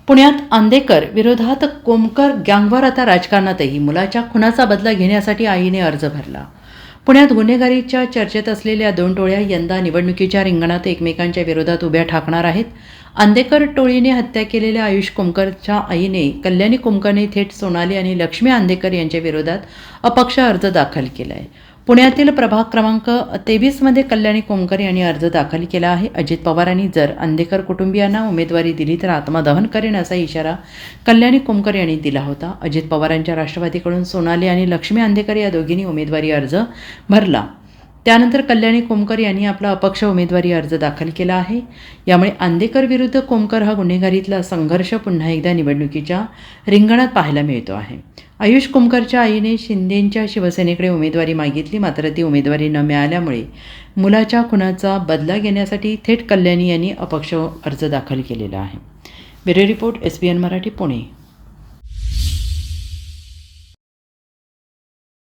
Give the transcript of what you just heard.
पुण्यात आंदेकर विरोधात कोमकर गँगवर आता राजकारणातही मुलाच्या खुनाचा बदला घेण्यासाठी आईने अर्ज भरला. पुण्यात गुन्हेगारीच्या चर्चेत असलेल्या दोन टोळ्या यंदा निवडणुकीच्या रिंगणात एकमेकांच्या विरोधात उभ्या ठाकणार आहेत. आंदेकर टोळीने हत्या केलेल्या आयुष कोमकरच्या आईने कल्याणी कोमकरने थेट सोनाली आणि लक्ष्मी आंदेकर यांच्या विरोधात अपक्ष अर्ज दाखल केला आहे. पुण्यातील प्रभाग क्रमांक 23मध्ये कल्याणी कोमकर यांनी अर्ज दाखल केला आहे. अजित पवारांनी जर आंदेकर कुटुंबियांना उमेदवारी दिली तर आत्मदहन करेन असा इशारा कल्याणी कोमकर यांनी दिला होता. अजित पवारांच्या राष्ट्रवादीकडून सोनाली आणि लक्ष्मी आंदेकर या दोघींनी उमेदवारी अर्ज भरला. त्यानंतर कल्याणी कोमकर यांनी आपला अपक्ष उमेदवारी अर्ज दाखल केला आहे. यामुळे आंदेकर विरुद्ध कोमकर हा गुन्हेगारीतला संघर्ष पुन्हा एकदा निवडणुकीच्या रिंगणात पाहायला मिळतो आहे. आयुष कोमकरच्या आईने शिंदेंच्या शिवसेनेकडे उमेदवारी मागितली, मात्र ती उमेदवारी न मिळाल्यामुळे मुलाच्या खुनाचा बदला घेण्यासाठी थेट कल्याणी यांनी अपक्ष अर्ज दाखल केलेला आहे. Bureau report, SBN Marathi, Pune.